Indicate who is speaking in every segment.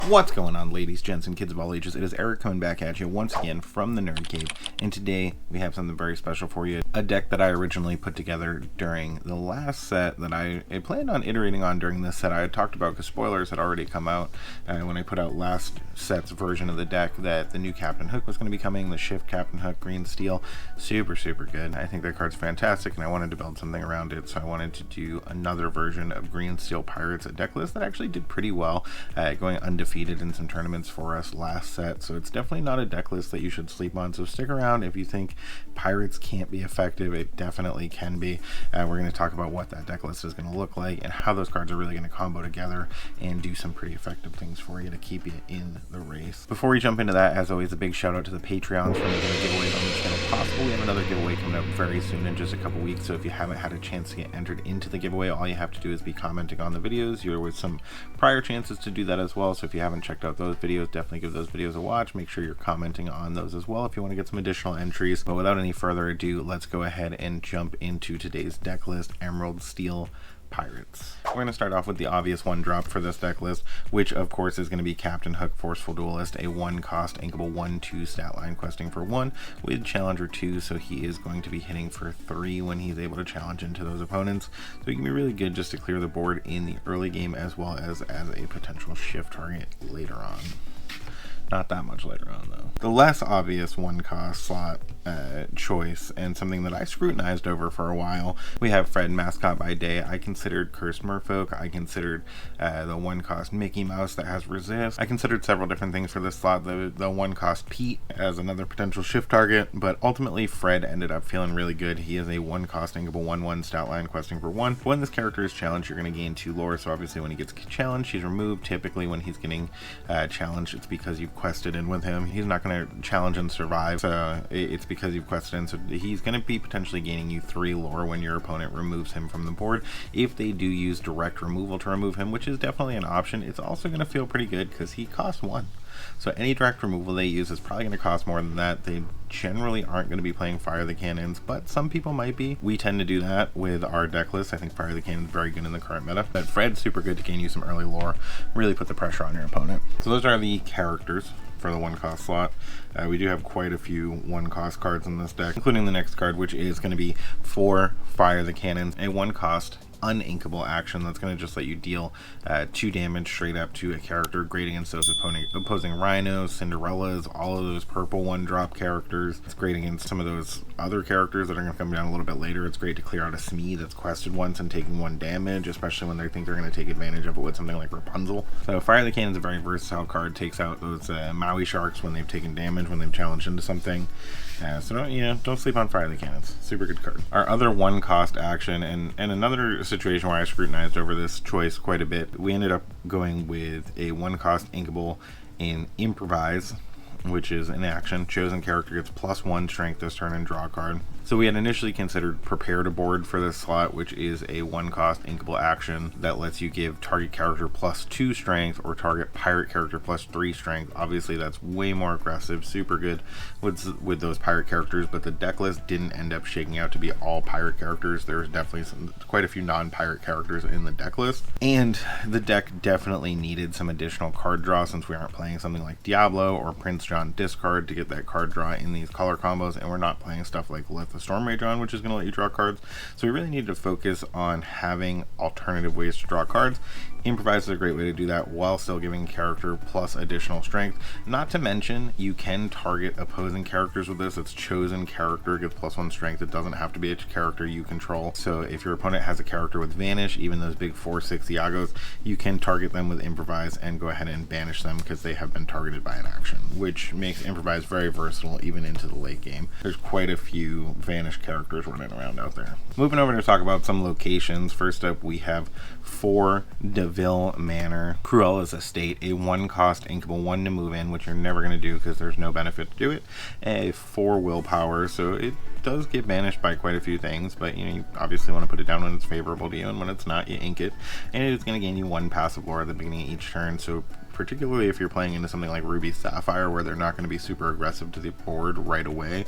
Speaker 1: What's going on, ladies, gents, and kids of all ages? It is Eric coming back at you once again from the Nerd Cave, and today we have something very special for you. A deck that I originally put together during the last set that I planned on iterating on during this set. I had talked about, because spoilers had already come out when I put out last set's version of the deck, that the new Captain Hook was going to be coming, the Shift Captain Hook, green steel. Super good. I think that card's fantastic, and I wanted to build something around it, so I wanted to do another version of green steel pirates, a deck list that actually did pretty well, going undefeated in some tournaments for us last set. So it's definitely not a deck list that you should sleep on, so stick around. If you think pirates can't be effective, it definitely can be. We're going to talk about what that deck list is going to look like and how those cards are really going to combo together and do some pretty effective things for you to keep you in the race. Before we jump into that, as always, a big shout out to the Patreons for making the giveaways on the channel possible. We have another giveaway coming up very soon in just a couple weeks, so if you haven't had a chance to get entered into the giveaway, all you have to do is be commenting on the videos. There was some prior chances to do that as well, so if you haven't checked out those videos, definitely give those videos a watch. Make sure you're commenting on those as well if you want to get some additional entries. But without any further ado, let's go ahead and jump into today's deck list, Emerald Steel Pirates. We're going to start off with the obvious one drop for this deck list, which of course is going to be Captain Hook, Forceful Duelist, a 1-cost inkable 1/2 stat line questing for 1 with Challenger 2, so he is going to be hitting for 3 when he's able to challenge into those opponents. So he can be really good just to clear the board in the early game as well as a potential shift target later on. Not that much later on, though. The less obvious 1-cost slot choice, and something that I scrutinized over for a while, we have Fred, Mascot by Day. I considered Cursed Merfolk. I considered the 1-cost Mickey Mouse that has Resist. I considered several different things for this slot. The 1-cost Pete as another potential shift target, but ultimately Fred ended up feeling really good. He is a 1-cost inkable 1/1 stat line questing for 1. When this character is challenged, you're going to gain 2 lore, so obviously when he gets challenged, he's removed. Typically when he's getting challenged, it's because you've quested in with him. He's not going to challenge and survive, so it's because you've quested in, so he's going to be potentially gaining you 3 lore when your opponent removes him from the board. If they do use direct removal to remove him, which is definitely an option, it's also going to feel pretty good because he costs 1. So any direct removal they use is probably going to cost more than that. They generally aren't going to be playing Fire the Cannons, but some people might be. We tend to do that with our deck list. I think Fire the Cannon is very good in the current meta. But Fred's super good to gain you some early lore, really put the pressure on your opponent. So those are the characters for the 1-cost slot. We do have quite a few 1-cost cards in this deck, including the next card, which is going to be for Fire the Cannons, a 1-cost uninkable action that's going to just let you deal 2 damage straight up to a character, great against those opposing Rhinos, Cinderellas, all of those purple 1-drop characters. It's great against some of those other characters that are going to come down a little bit later. It's great to clear out a Smee that's quested once and taking 1 damage, especially when they think they're going to take advantage of it with something like Rapunzel. So Fire the Cannon is a very versatile card, takes out those Maui Sharks when they've taken damage, when they've challenged into something. So don't sleep on Fire the Cannons. Super good card. Our other 1-cost action, and another situation where I scrutinized over this choice quite a bit, we ended up going with a 1-cost inkable in Improvise, which is an action. Chosen character gets +1 strength this turn and draw a card. So we had initially considered Prepare to Board for this slot, which is a 1-cost inkable action that lets you give target character +2 strength or target pirate character +3 strength. Obviously that's way more aggressive, super good with those pirate characters, but the deck list didn't end up shaking out to be all pirate characters. There's definitely quite a few non-pirate characters in the deck list, and the deck definitely needed some additional card draw since we aren't playing something like Diablo or Prince John Discard to get that card draw in these color combos, and we're not playing stuff like Let the Storm Rage on, which is going to let you draw cards. So we really need to focus on having alternative ways to draw cards. Improvise is a great way to do that while still giving character plus additional strength. Not to mention, you can target opposing characters with this. It's chosen character gets +1 strength. It doesn't have to be a character you control. So if your opponent has a character with Vanish, even those big 4/6 Iagos, you can target them with Improvise and go ahead and banish them because they have been targeted by an action, which makes Improvise very versatile even into the late game. There's quite a few Vanish characters running around out there. Moving over to talk about some locations. First up, we have 4 Deville Manor, Cruella's Estate, a 1-cost inkable 1 to move in, which you're never going to do because there's no benefit to do it. A 4 willpower, so it does get banished by quite a few things, but you obviously want to put it down when it's favorable to you, and when it's not, you ink it. And it's going to gain you 1 passive lore at the beginning of each turn, so particularly if you're playing into something like Ruby Sapphire, where they're not going to be super aggressive to the board right away.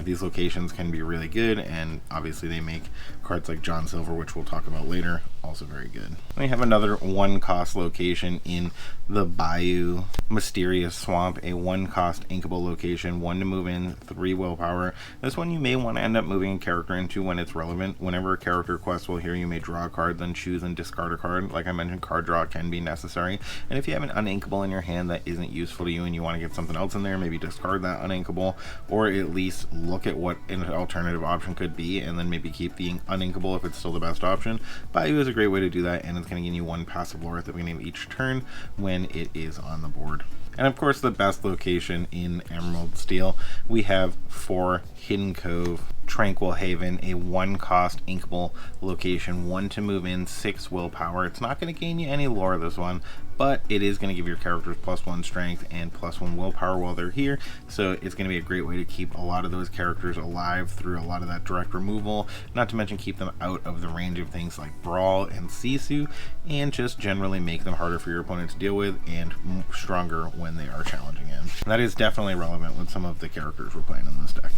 Speaker 1: These locations can be really good, and obviously they make cards like John Silver, which we'll talk about later, also very good. We have another 1-cost location in the Bayou Mysterious Swamp, a 1-cost inkable location, 1 to move in, 3 willpower. This one you may want to end up moving a character into when it's relevant. Whenever a character quest will hear you may draw a card, then choose and discard a card. Like I mentioned, card draw can be necessary, and if you have an uninkable in your hand that isn't useful to you and you want to get something else in there, maybe discard that uninkable, or at least look at what an alternative option could be, and then maybe keep the uninkable if it's still the best option. Bayou is a great way to do that, and it's going to give you 1 passive lore at the beginning of each turn when it is on the board. And of course, the best location in Emerald Steel, we have 4 Hidden Cove, Tranquil Haven, a 1-cost inkable location, 1 to move in, 6 willpower. It's not going to gain you any lore, this one, but it is going to give your characters +1 strength and +1 willpower while they're here, so it's going to be a great way to keep a lot of those characters alive through a lot of that direct removal, not to mention keep them out of the range of things like Brawl and Sisu, and just generally make them harder for your opponent to deal with and stronger when they are challenging in. That is definitely relevant with some of the characters we're playing in this deck.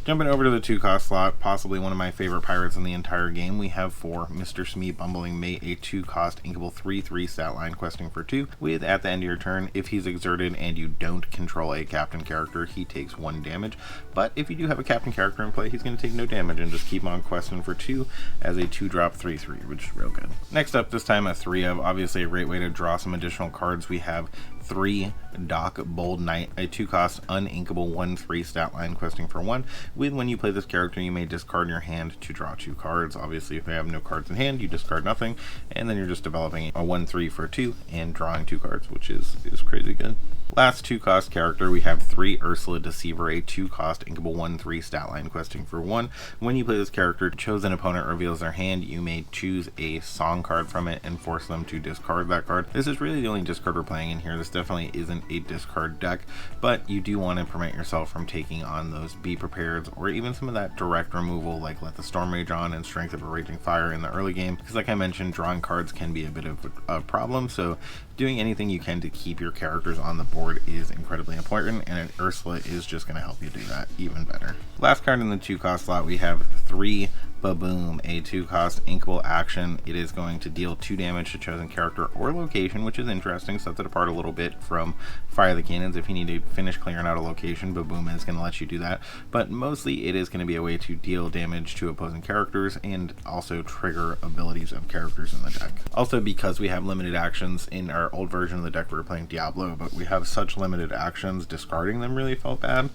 Speaker 1: Jumping over to the 2-cost slot, possibly one of my favorite pirates in the entire game, we have 4 Mr. Smee Bumbling Mate, a 2-cost inkable 3/3 stat line questing for 2, with at the end of your turn, if he's exerted and you don't control a captain character, he takes 1 damage, but if you do have a captain character in play, he's going to take no damage and just keep on questing for 2 as a 2-drop 3/3, which is real good. Next up, this time a 3 of, obviously a great way to draw some additional cards. We have 3 Doc Bold Knight, a 2-cost uninkable 1/3 stat line questing for 1, with when you play this character you may discard your hand to draw 2 cards. Obviously if you have no cards in hand, you discard nothing, and then you're just developing a 1/3 for 2 and drawing 2 cards, which is crazy good. Last 2-cost character, we have 3 Ursula Deceiver, a 2-cost inkable 1/3 stat line questing for 1. When you play this character, chosen opponent reveals their hand, you may choose a song card from it and force them to discard that card. This is really the only discard we're playing in here. This definitely isn't a discard deck, but you do want to prevent yourself from taking on those Be Prepared or even some of that direct removal like Let the Storm Rage on and Strength of a Raging Fire in the early game, because like I mentioned, drawing cards can be a bit of a problem, so doing anything you can to keep your characters on the board is incredibly important, and Ursula is just going to help you do that even better. Last card in the 2-cost slot, we have 3 Baboom, a 2-cost inkable action. It is going to deal 2 damage to chosen character or location, which is interesting, sets it apart a little bit from Fire the Cannons. If you need to finish clearing out a location, Baboom is going to let you do that, but mostly it is going to be a way to deal damage to opposing characters and also trigger abilities of characters in the deck. Also, because we have limited actions in our old version of the deck, we were playing Diablo, but we have such limited actions, discarding them really felt bad,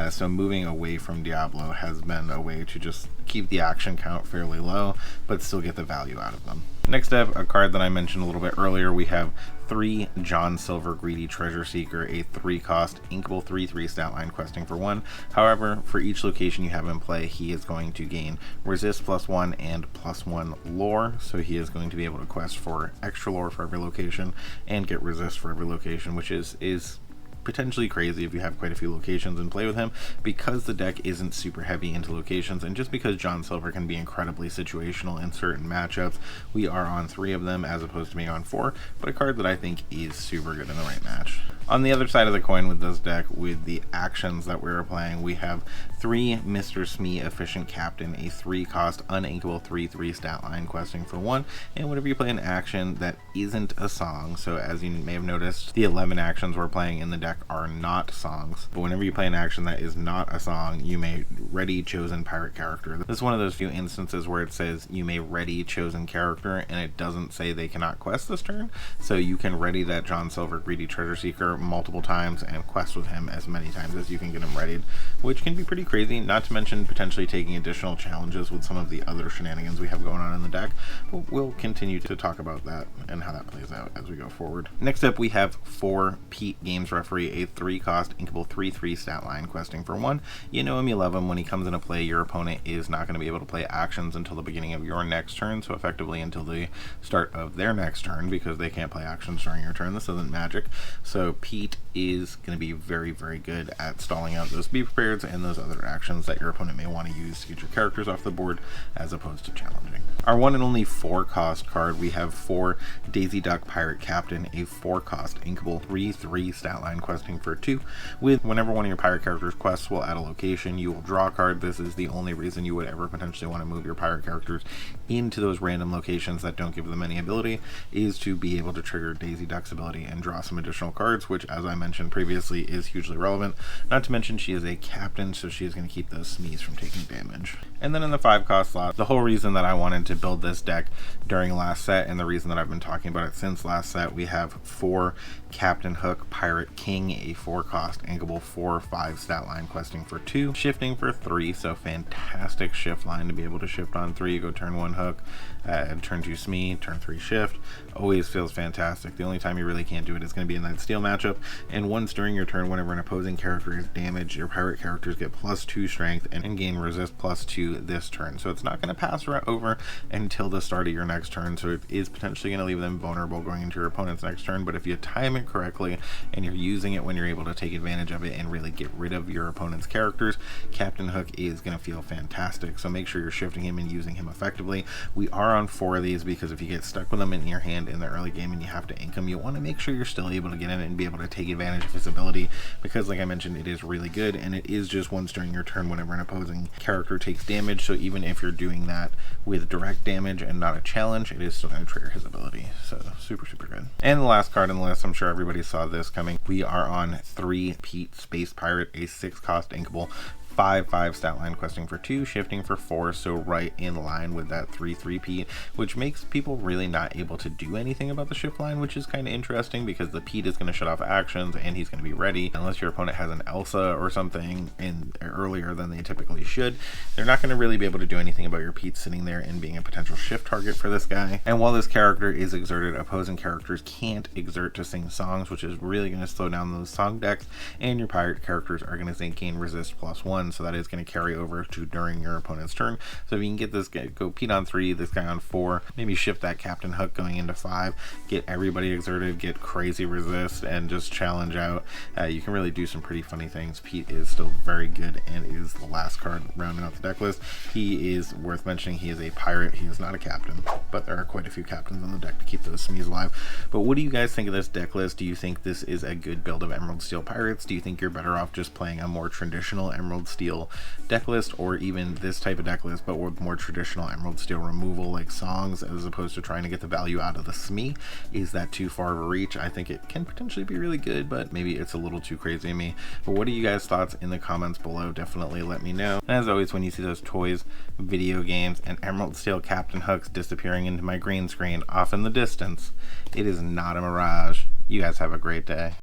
Speaker 1: so moving away from Diablo has been a way to just keep the action count fairly low, but still get the value out of them. Next up, a card that I mentioned a little bit earlier, we have 3 John Silver Greedy Treasure Seeker, a 3-cost inkable 3/3 stat line questing for 1. However, for each location you have in play, he is going to gain resist +1 and +1 lore, so he is going to be able to quest for extra lore for every location and get resist for every location, which is potentially crazy if you have quite a few locations and play with him, because the deck isn't super heavy into locations, and just because John Silver can be incredibly situational in certain matchups. We are on 3 of them as opposed to being on 4, but a card that I think is super good in the right match. On the other side of the coin with this deck, with the actions that we're playing, we have 3 Mr. Smee Efficient Captain, a 3-cost uninkable 3/3 stat line questing for 1, and whenever you play an action that isn't a song, so as you may have noticed, the 11 actions we're playing in the deck are not songs, but whenever you play an action that is not a song, you may ready chosen pirate character. This is one of those few instances where it says you may ready chosen character, and it doesn't say they cannot quest this turn, so you can ready that John Silver Greedy Treasure Seeker multiple times and quest with him as many times as you can get him readied, which can be pretty crazy, not to mention potentially taking additional challenges with some of the other shenanigans we have going on in the deck, but we'll continue to talk about that and how that plays out as we go forward. Next up, we have 4 Pete Games Referee, a 3-cost inkable 3/3 stat line questing for 1. You know him, you love him. When he comes into play, your opponent is not going to be able to play actions until the beginning of your next turn, so effectively until the start of their next turn, because they can't play actions during your turn. This isn't Magic, so Pete is going to be very, very good at stalling out those Be Prepareds and those other other actions that your opponent may want to use to get your characters off the board as opposed to challenging. Our one and only 4-cost card, we have 4 Daisy Duck Pirate Captain, a 4-cost inkable 3/3 stat line questing for 2. With whenever one of your pirate characters quests will add a location, you will draw a card. This is the only reason you would ever potentially want to move your pirate characters into those random locations that don't give them any ability, is to be able to trigger Daisy Duck's ability and draw some additional cards, which, as I mentioned previously, is hugely relevant. Not to mention she is a captain, so she is going to keep those Smees from taking damage. And then in the 5-cost slot, the whole reason that I wanted to build this deck during last set, and the reason that I've been talking about it since last set, we have 4 Captain Hook Pirate King, a 4-cost inkable 4/5 stat line questing for 2, shifting for 3, so fantastic shift line to be able to shift on 3. You go turn 1 Hook, turn 2 Smee, turn 3 shift. Always feels fantastic. The only time you really can't do it is going to be in that steel matchup, and once during your turn, whenever an opposing character is damaged, your pirate characters get +2 strength and gain resist +2 this turn. So it's not going to pass over until the start of your next turn, so it is potentially going to leave them vulnerable going into your opponent's next turn. But if you time it correctly and you're using it when you're able to take advantage of it and really get rid of your opponent's characters, Captain Hook is going to feel fantastic. So make sure you're shifting him and using him effectively. We are on 4 of these because if you get stuck with them in your hand in the early game and you have to ink him, you want to make sure you're still able to get in and be able to take advantage of his ability, because like I mentioned, it is really good, and it is just once during your turn whenever an opposing character takes damage. So even if you're doing that with direct damage and not a challenge, it is still going to trigger his ability. So super good. And the last card on the list, I'm sure everybody saw this coming, we are on 3 Pete Space Pirate, a 6-cost inkable 5/5 stat line questing for 2, shifting for 4, so right in line with that 3/3 which makes people really not able to do anything about the shift line, which is kind of interesting because the Pete is going to shut off actions and he's going to be ready. Unless your opponent has an Elsa or something in earlier than they typically should, they're not going to really be able to do anything about your Pete sitting there and being a potential shift target for this guy. And while this character is exerted, opposing characters can't exert to sing songs, which is really going to slow down those song decks, and your pirate characters are going to gain resist +1, so that is going to carry over to during your opponent's turn. So if you can get this guy, go Pete on 3, this guy on 4, maybe shift that Captain Hook going into 5, get everybody exerted, get crazy resist, and just challenge out. You can really do some pretty funny things. Pete is still very good and is the last card rounding out the deck list. He is worth mentioning. He is a pirate. He is not a captain, but there are quite a few captains on the deck to keep those Smees alive. But what do you guys think of this deck list? Do you think this is a good build of Emerald Steel Pirates? Do you think you're better off just playing a more traditional Emerald Steel deck list, or even this type of deck list but with more traditional Emerald Steel removal like songs, as opposed to trying to get the value out of the Smee? Is that too far of a reach? I think it can potentially be really good, but maybe it's a little too crazy to me. But what are you guys' thoughts in the comments below? Definitely let me know. And as always, when you see those toys, video games, and Emerald Steel Captain Hooks disappearing into my green screen off in the distance, it is not a mirage. You guys have a great day.